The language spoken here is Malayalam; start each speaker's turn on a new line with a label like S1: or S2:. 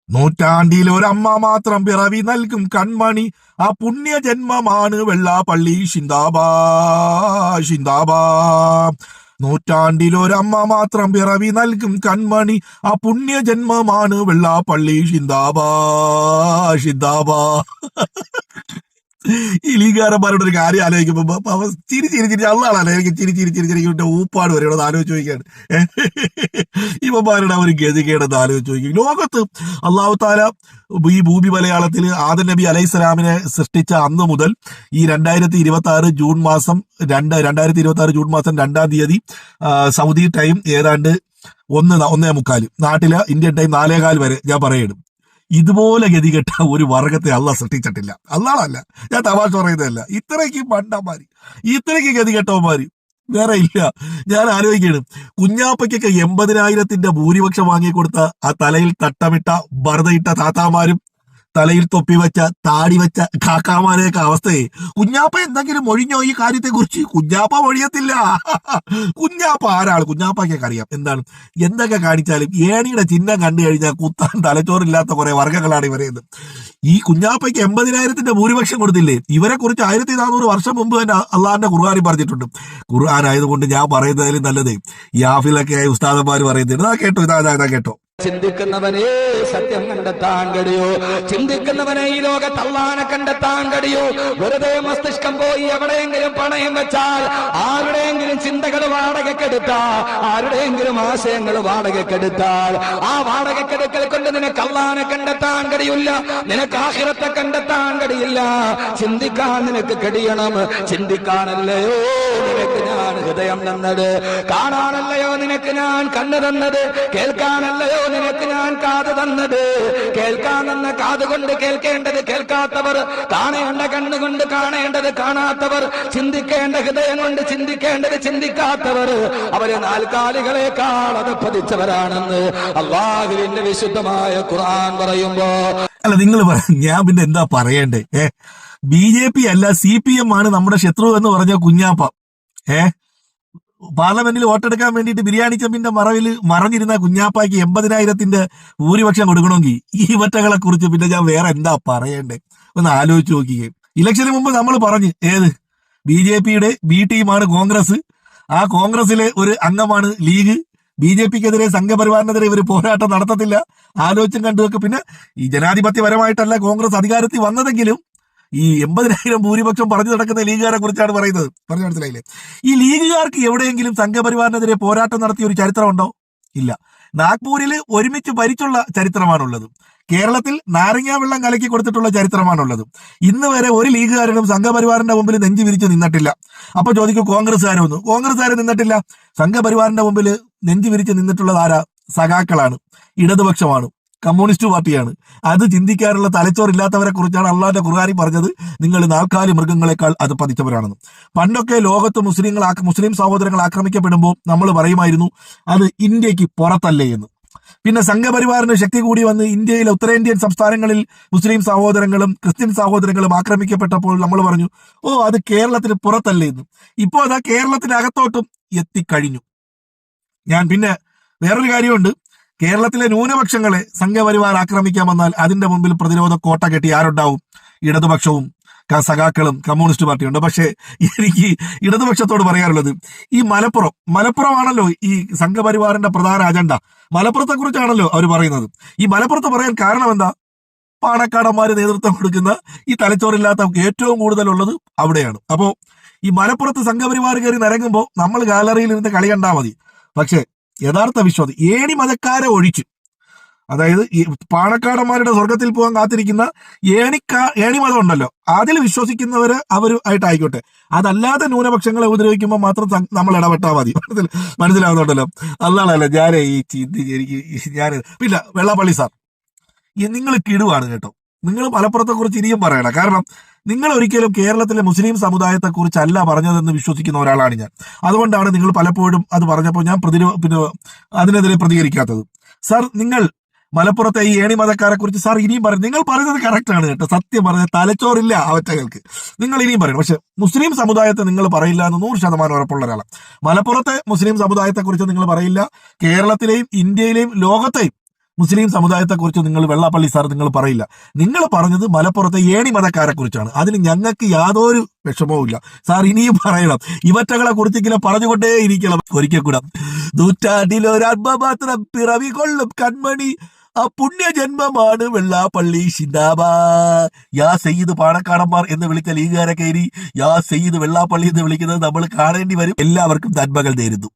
S1: നൂറ്റാണ്ടിൽ ഒരമ്മ മാത്രം പിറവി നൽകും കൺമണി, ആ പുണ്യ ജന്മമാണ് വെള്ളാപ്പള്ളി ശിന്താബാ ശിന്താബാ. നൂറ്റാണ്ടിൽ ഒരമ്മ മാത്രം പിറവി നൽകും കൺമണി, ആ പുണ്യ ജന്മമാണ് വെള്ളാപ്പള്ളി ശിന്താബാ ശിന്താബാ. ഈ ലീഗുകാരന്മാരുടെ ഒരു കാര്യം ആലോചിക്കുമ്പോ ചിരി ചിരി ചിരി അള്ളാണല്ലോ എനിക്ക് ചിരി ചിരി ചിരി ചിരി ഊപ്പാട് വരെയോട് ആലോചിച്ച് ചോദിക്കാണ്. ഇവന്മാരുടെ ഒരു ഗതികേടെന്ന് ആലോചിച്ച് ചോദിക്കും. ലോകത്ത് അള്ളാഹു താല ഈ ഭൂമി മലയാളത്തിൽ ആദം നബി അലൈഹിസ്സലാമിനെ സൃഷ്ടിച്ച അന്ന് മുതൽ ഈ 2026 ജൂൺ മാസം 2 തീയതി സൗദി ടൈം ഏതാണ്ട് 1:45 നാട്ടില് ഇന്ത്യൻ ടൈം 4:15 വരെ ഞാൻ പറയണം. ഇതുപോലെ ഗതികെട്ട ഒരു വർഗത്തെ അള്ളാഹ് സൃഷ്ടിച്ചിട്ടില്ല. അള്ളാഹല്ല, ഞാൻ തമാശ പറയുന്നതല്ല. ഇത്രയ്ക്ക് പണ്ടന്മാര്, ഇത്രയ്ക്ക് ഗതികെട്ടവന്മാര് വേറെ ഇല്ല. ഞാൻ ആലോചിക്കുകയാണ്, കുഞ്ഞാപ്പയ്ക്കൊക്കെ 80,000 ഭൂരിപക്ഷം വാങ്ങിക്കൊടുത്ത ആ തലയിൽ തട്ടമിട്ട ബർദയിട്ട താത്താമാരും തലയിൽ തൊപ്പി വെച്ച താടി വെച്ച കാക്കാമാരെയൊക്കെ അവസ്ഥയെ കുഞ്ഞാപ്പ എന്തെങ്കിലും ഒഴിഞ്ഞോ ഈ കാര്യത്തെ കുറിച്ച്? കുഞ്ഞാപ്പ ഒഴിയത്തില്ല. കുഞ്ഞാപ്പ ആരാണ്? കുഞ്ഞാപ്പയ്ക്കൊക്കെ അറിയാം എന്താണ്. എന്തൊക്കെ കാണിച്ചാലും ഏണിയുടെ ചിഹ്നം കണ്ടു കഴിഞ്ഞാൽ കുത്താൻ തലച്ചോറില്ലാത്ത കുറെ വർഗ്ഗങ്ങളാണ് ഇവരെന്ന്. ഈ കുഞ്ഞാപ്പയ്ക്ക് 80,000 ഭൂരിപക്ഷം കൊടുത്തില്ലേ? ഇവരെ കുറിച്ച് 1400 വർഷം മുമ്പ് തന്നെ അള്ളാഹിന്റെ ഖുർആനിൽ പറഞ്ഞിട്ടുണ്ട്. ഖുർആൻ ആയതുകൊണ്ട് ഞാൻ പറയുന്നതിലും നല്ലത് ഈ യാഫിലൊക്കെ ഉസ്താദന്മാർ പറയുന്നുണ്ട്. ഇതാ കേട്ടോ, ഇതാ കേട്ടോ.
S2: ചിന്തിക്കുന്നവനെ സത്യം കണ്ടെത്താൻ കഴിയൂ. ചിന്തിക്കുന്നവനെ ഈ ലോകത്ത് അല്ലാഹനെ കണ്ടെത്താൻ കഴിയൂ. വെറുതെ മസ്തിഷ്കം പോയി എവിടെയെങ്കിലും പണയം വെച്ചാൽ, ആരുടെയെങ്കിലും ചിന്തകൾ വാടകയ്ക്കെടുത്താൽ, ആരുടെയെങ്കിലും ആശയങ്ങൾ വാടകയ്ക്കെടുത്താൽ, ആ വാടകയ്ക്കെടുക്കൽ കൊണ്ട് നിനക്ക് അല്ലാഹനെ കണ്ടെത്താൻ കഴിയില്ല, നിനക്ക് ആഖിറത്തെ കണ്ടെത്താൻ കഴിയില്ല. ചിന്തിക്കാൻ നിനക്ക് കഴിയണം. ചിന്തിക്കാനല്ലയോ നിനക്ക് ഞാൻ ഹൃദയം തന്നത്, കാണാനല്ലയോ നിനക്ക് ഞാൻ കണ്ണ് തന്നത്, കേൾക്കാനല്ലയോ നിനക്ക് ഞാൻ കാത് തന്നത്. കേൾക്കാൻ തന്ന കാതുകൊണ്ട് കേൾക്കേണ്ടത് കേൾക്കാത്തവർ, കാണേണ്ട കണ്ണുകൊണ്ട് കാണേണ്ടത് കാണാത്തവർ, ചിന്തിക്കേണ്ട ഹൃദയം കൊണ്ട് ചിന്തിക്കേണ്ടത് ചിന്തിക്കാത്തവർ, അവര് നാൽക്കാലികളെക്കാൾ അതപ്പതിച്ചവരാണെന്ന് അല്ലാഹുവിന്റെ വിശുദ്ധമായ ഖുർആൻ പറയുമ്പോ,
S1: അല്ല നിങ്ങൾ ഞാൻ പിന്നെ എന്താ പറയണ്ടേ? BJP അല്ല CPM ആണ് നമ്മുടെ ശത്രു എന്ന് പറഞ്ഞ കുഞ്ഞാപ്പ പാർലമെന്റിൽ വോട്ടെടുക്കാൻ വേണ്ടിയിട്ട് ബിരിയാണി ചെമ്പിന്റെ മറഞ്ഞിരുന്ന കുഞ്ഞാപ്പായ്ക്ക് 80,000 ഭൂരിപക്ഷം കൊടുക്കണമെങ്കിൽ ഈ വറ്റകളെ കുറിച്ച് പിന്നെ ഞാൻ വേറെ എന്താ പറയണ്ടേ? ഒന്ന് ആലോചിച്ച് നോക്കിയേ. ഇലക്ഷന് മുമ്പ് നമ്മൾ പറഞ്ഞു ഏത് BJPയുടെ B ടീമാണ് കോൺഗ്രസ്, ആ കോൺഗ്രസിലെ ഒരു അംഗമാണ് ലീഗ്. BJPക്കെതിരെ സംഘപരിവാറിനെതിരെ ഇവർ പോരാട്ടം നടത്തത്തില്ല. ആലോചിച്ചും കണ്ടുവെക്കെ. പിന്നെ ഈ ജനാധിപത്യപരമായിട്ടല്ല കോൺഗ്രസ് അധികാരത്തിൽ വന്നതെങ്കിലും ഈ 80,000 ഭൂരിപക്ഷം പറഞ്ഞു നടക്കുന്ന ലീഗുകാരെ കുറിച്ചാണ് പറയുന്നത്. പറഞ്ഞു മനസ്സിലായില്ലേ? ഈ ലീഗുകാർക്ക് എവിടെയെങ്കിലും സംഘപരിവാറിനെതിരെ പോരാട്ടം നടത്തിയ ഒരു ചരിത്രമുണ്ടോ? ഇല്ല. നാഗ്പൂരിൽ ഒരുമിച്ച് ഭരിച്ചുള്ള ചരിത്രമാണുള്ളത്. കേരളത്തിൽ നാരങ്ങാ വെള്ളം കലക്കി കൊടുത്തിട്ടുള്ള ചരിത്രമാണുള്ളത്. ഇന്ന് വരെ ഒരു ലീഗുകാരനും സംഘപരിവാറിന്റെ മുമ്പിൽ നെഞ്ചു വിരിച്ച് നിന്നിട്ടില്ല. അപ്പൊ ചോദിക്കും കോൺഗ്രസ്സുകാരൊന്നും. കോൺഗ്രസ്സുകാർ നിന്നിട്ടില്ല. സംഘപരിവാറിന്റെ മുമ്പിൽ നെഞ്ചു വിരിച്ച് നിന്നിട്ടുള്ളത് ആരാ? സഖാക്കളാണ്, ഇടതുപക്ഷമാണ്, കമ്മ്യൂണിസ്റ്റ് പാർട്ടിയാണ്. അത് ചിന്തിക്കാനുള്ള തലച്ചോറില്ലാത്തവരെ കുറിച്ചാണ് അള്ളാന്റെ ഖുർആനിൽ പറഞ്ഞത്, നിങ്ങൾ 4 മൃഗങ്ങളെക്കാൾ അത് പതിച്ചവരാണെന്ന്. പണ്ടൊക്കെ ലോകത്ത് മുസ്ലിം സഹോദരങ്ങൾ ആക്രമിക്കപ്പെടുമ്പോൾ നമ്മൾ പറയുമായിരുന്നു അത് ഇന്ത്യക്ക് പുറത്തല്ലേ എന്ന്. പിന്നെ സംഘപരിവാറിന് ശക്തി കൂടി വന്ന് ഇന്ത്യയിലെ ഉത്തരേന്ത്യൻ സംസ്ഥാനങ്ങളിൽ മുസ്ലിം സഹോദരങ്ങളും ക്രിസ്ത്യൻ സഹോദരങ്ങളും ആക്രമിക്കപ്പെട്ടപ്പോൾ നമ്മൾ പറഞ്ഞു അത് കേരളത്തിന് പുറത്തല്ലേ എന്ന്. ഇപ്പോൾ അതാ കേരളത്തിനകത്തോട്ടും എത്തിക്കഴിഞ്ഞു. ഞാൻ പിന്നെ വേറൊരു കാര്യമുണ്ട്. കേരളത്തിലെ ന്യൂനപക്ഷങ്ങളെ സംഘപരിവാർ ആക്രമിക്കാൻ വന്നാൽ അതിന്റെ മുമ്പിൽ പ്രതിരോധ കോട്ട കെട്ടി ആരുണ്ടാവും? ഇടതുപക്ഷവും സഖാക്കളും കമ്മ്യൂണിസ്റ്റ് പാർട്ടിയുണ്ട്. പക്ഷേ എനിക്ക് ഇടതുപക്ഷത്തോട് പറയാറുള്ളത്, ഈ മലപ്പുറമാണല്ലോ ഈ സംഘപരിവാറിന്റെ പ്രധാന അജണ്ട. മലപ്പുറത്തെ കുറിച്ചാണല്ലോ അവർ പറയുന്നത്. ഈ മലപ്പുറത്ത് പറയാൻ കാരണം എന്താ? പാണക്കാടന്മാര് നേതൃത്വം കൊടുക്കുന്ന ഈ തലച്ചോറില്ലാത്ത ഏറ്റവും കൂടുതലുള്ളത് അവിടെയാണ്. അപ്പോ ഈ മലപ്പുറത്ത് സംഘപരിവാർ കയറി നിരങ്ങുമ്പോൾ നമ്മൾ ഗാലറിയിൽ ഇരുന്ന് കളി കണ്ടാൽ മതി. പക്ഷേ യഥാർത്ഥ വിശ്വാസി ഏണി മതക്കാരെ ഒഴിച്ച്, അതായത് ഈ പാണക്കാടന്മാരുടെ സ്വർഗത്തിൽ പോകാൻ കാത്തിരിക്കുന്ന ഏണി മതം ഉണ്ടല്ലോ, അതിൽ വിശ്വസിക്കുന്നവര് അവരുമായിട്ടായിക്കോട്ടെ. അതല്ലാതെ ന്യൂനപക്ഷങ്ങളെ ഉപദ്രവിക്കുമ്പോൾ മാത്രം നമ്മൾ ഇടപെട്ടാൽ മതി. മനസ്സിലാവുന്നുണ്ടല്ലോ. അല്ലാണല്ലോ ഞാൻ ഈ ഞാൻ പിന്നെ വെള്ളാപ്പള്ളി സാർ, നിങ്ങൾ കിടുവാണ് കേട്ടോ. നിങ്ങൾ മലപ്പുറത്തെ കുറിച്ച് ഇനിയും പറയണം. കാരണം നിങ്ങൾ ഒരിക്കലും കേരളത്തിലെ മുസ്ലിം സമുദായത്തെ കുറിച്ചല്ല പറഞ്ഞതെന്ന് വിശ്വസിക്കുന്ന ഒരാളാണ് ഞാൻ. അതുകൊണ്ടാണ് നിങ്ങൾ പലപ്പോഴും അത് പറഞ്ഞപ്പോൾ ഞാൻ അതിനെതിരെ പ്രതികരിക്കാത്തത്. സാർ, നിങ്ങൾ മലപ്പുറത്തെ ഈ ഏണി മതക്കാരെ കുറിച്ച് സാർ ഇനിയും പറയും. നിങ്ങൾ പറയുന്നത് കറക്റ്റ് ആണ് കേട്ടോ. സത്യം പറഞ്ഞ തലച്ചോറില്ല അവറ്റകൾക്ക്. നിങ്ങൾ ഇനിയും പറയണം. പക്ഷെ മുസ്ലിം സമുദായത്തെ നിങ്ങൾ പറയില്ല എന്ന് 100% ഉറപ്പുള്ള ഒരാളാണ്. മലപ്പുറത്തെ മുസ്ലിം സമുദായത്തെ കുറിച്ച് നിങ്ങൾ പറയില്ല. കേരളത്തിലെയും ഇന്ത്യയിലെയും ലോകത്തെയും മുസ്ലിം സമുദായത്തെക്കുറിച്ച് നിങ്ങൾ വെള്ളാപ്പള്ളി സാർ നിങ്ങൾ പറയില്ല. നിങ്ങൾ പറഞ്ഞത് മലപ്പുറത്തെ ഏണി മതക്കാരെ കുറിച്ചാണ്. അതിന് ഞങ്ങൾക്ക് യാതൊരു വിഷമവും ഇല്ല. സാർ ഇനിയും പറയണം, ഇവറ്റകളെ കുറിച്ചെങ്കിലും പറഞ്ഞുകൊണ്ടേ ഇരിക്കണം. ഒരിക്കൽ കൂടെ, നൂറ്റാണ്ടിലൊരൽപ്പം പിറവി കൊള്ളും കൺമണി, ആ പുണ്യജന്മമാണ് വെള്ളാപ്പള്ളി സിന്ദാബാ. യാ സയ്യിദ് പാണക്കാടന്മാർ എന്ന് വിളിച്ച ലീഗുകാരൊക്കെ ഇനി യാ സയ്യിദ് വെള്ളാപ്പള്ളി എന്ന് വിളിക്കുന്നത് നമ്മൾ കാണേണ്ടി വരും. എല്ലാവർക്കും നന്മകൾ നേരുന്നു.